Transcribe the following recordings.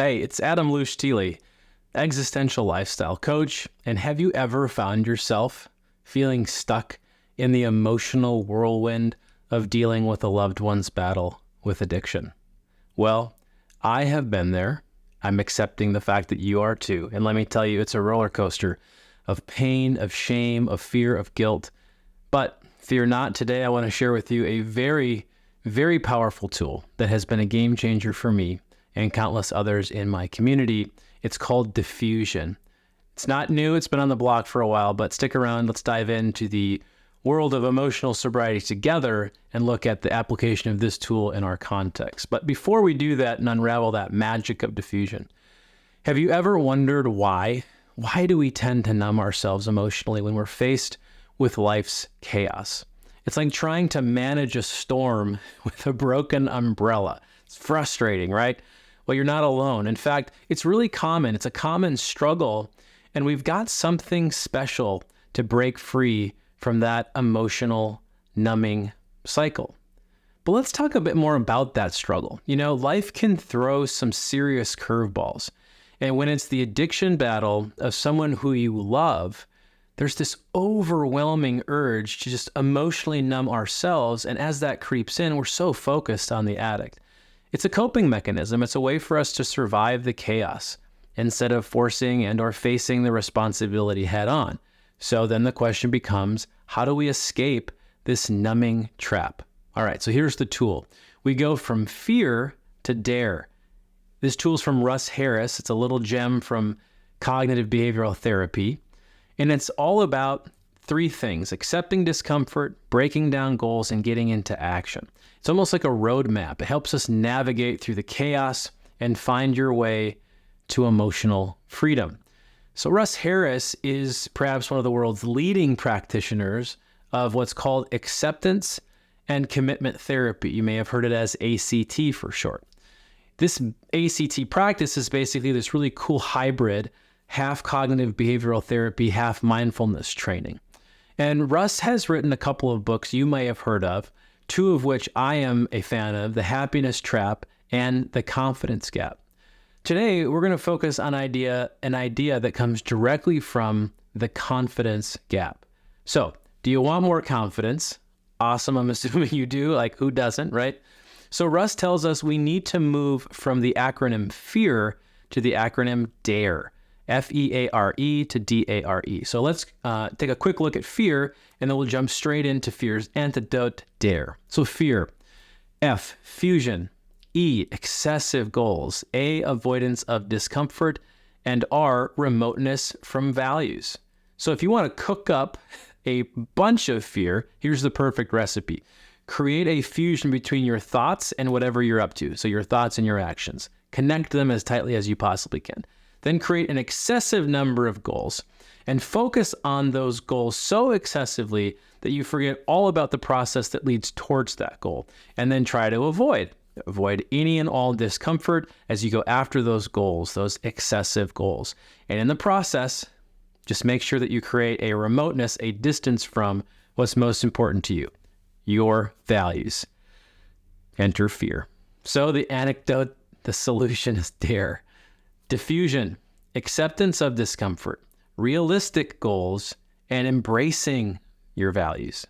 Hey, it's Lugsch-Tehle, existential lifestyle coach. And have you ever found yourself feeling stuck in the emotional whirlwind of dealing with a loved one's battle with addiction? Well, I have been there. I'm accepting the fact that you are too. And let me tell you, it's a roller coaster of pain, of shame, of fear, of guilt. But fear not, today I want to share with you a very, very powerful tool that has been a game changer for me and countless others in my community. It's called defusion. It's not new, it's been on the block for a while, but stick around. Let's dive into the world of emotional sobriety together and look at the application of this tool in our context. But before we do that and unravel that magic of defusion, have you ever wondered why? Why do we tend to numb ourselves emotionally when we're faced with life's chaos? It's like trying to manage a storm with a broken umbrella. It's frustrating, right? Well, you're not alone. In fact, it's really common. It's a common struggle, and we've got something special to break free from that emotional numbing cycle. But let's talk a bit more about that struggle. You know, life can throw some serious curveballs. And when it's the addiction battle of someone who you love, there's this overwhelming urge to just emotionally numb ourselves. And as that creeps in, we're so focused on the addict. It's a coping mechanism. It's a way for us to survive the chaos instead of forcing and or facing the responsibility head on. So then the question becomes, how do we escape this numbing trap? All right, so here's the tool. We go from fear to dare. This tool's from Russ Harris. It's a little gem from cognitive behavioral therapy. And it's all about three things: accepting discomfort, breaking down goals, and getting into action. It's almost like a roadmap. It helps us navigate through the chaos and find your way to emotional freedom. So Russ Harris is perhaps one of the world's leading practitioners of what's called acceptance and commitment therapy. You may have heard it as ACT for short. This ACT practice is basically this really cool hybrid, half cognitive behavioral therapy, half mindfulness training. And Russ has written a couple of books you may have heard of, two of which I am a fan of: The Happiness Trap and The Confidence Gap. Today, we're going to focus on an idea that comes directly from the confidence gap. So, do you want more confidence? Awesome, I'm assuming you do. Like, who doesn't, right? So Russ tells us we need to move from the acronym FEAR to the acronym DARE. F-E-A-R-E to D-A-R-E. So let's take a quick look at fear, and then we'll jump straight into fear's antidote, dare. So fear. F, fusion. E, excessive goals. A, avoidance of discomfort. And R, remoteness from values. So if you want to cook up a bunch of fear, here's the perfect recipe. Create a fusion between your thoughts and whatever you're up to. So your thoughts and your actions. Connect them as tightly as you possibly can. Then create an excessive number of goals and focus on those goals so excessively that you forget all about the process that leads towards that goal. And then try to avoid any and all discomfort as you go after those goals, those excessive goals. And in the process, just make sure that you create a remoteness, a distance from what's most important to you, your values. Enter fear. So the anecdote, the solution is dare. Defusion, acceptance of discomfort, realistic goals, and embracing your values.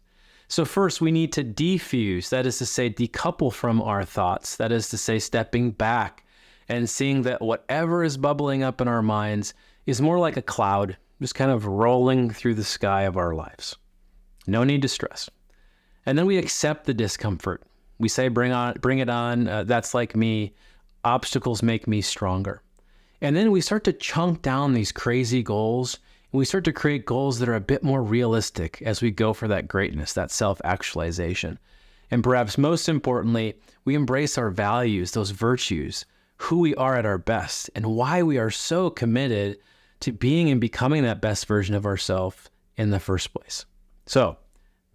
So first, we need to defuse, that is to say, decouple from our thoughts, that is to say, stepping back and seeing that whatever is bubbling up in our minds is more like a cloud, just kind of rolling through the sky of our lives. No need to stress. And then we accept the discomfort. We say, bring it on, that's like me, obstacles make me stronger. And then we start to chunk down these crazy goals, and we start to create goals that are a bit more realistic as we go for that greatness, that self-actualization. And perhaps most importantly, we embrace our values, those virtues, who we are at our best, and why we are so committed to being and becoming that best version of ourselves in the first place. So,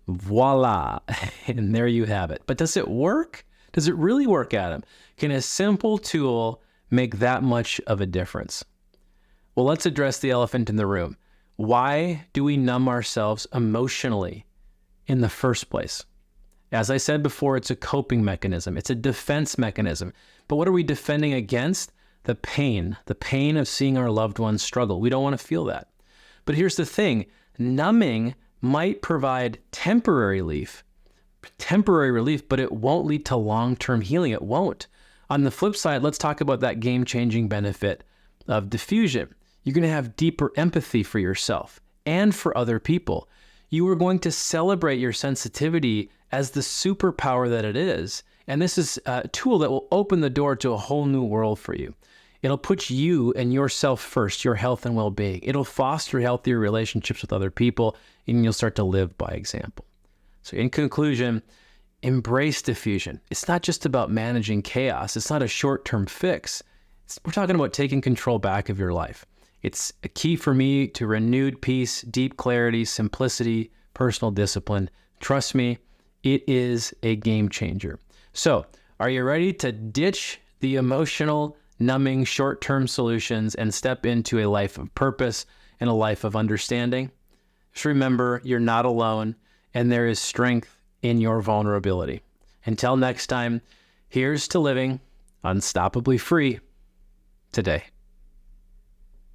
voila, and there you have it. But does it work? Does it really work, Adam? Can a simple tool make that much of a difference? Well, let's address the elephant in the room. Why do we numb ourselves emotionally in the first place? As I said before, it's a coping mechanism. It's a defense mechanism. But what are we defending against? the pain of seeing our loved ones struggle. We don't want to feel that. But here's the thing, numbing might provide temporary relief, but it won't lead to long-term healing. It won't. On the flip side, let's talk about that game-changing benefit of defusion. You're going to have deeper empathy for yourself and for other people. You are going to celebrate your sensitivity as the superpower that it is. And this is a tool that will open the door to a whole new world for you. It'll put you and yourself first, your health and well-being. It'll foster healthier relationships with other people, and you'll start to live by example. So in conclusion, embrace defusion. It's not just about managing chaos. It's not a short-term fix. We're talking about taking control back of your life. It's a key for me to renewed peace, deep clarity, simplicity, personal discipline. Trust me, it is a game changer. So, are you ready to ditch the emotional, numbing, short-term solutions and step into a life of purpose and a life of understanding? Just remember, you're not alone, and there is strength in your vulnerability. Until next time, here's to living unstoppably free today.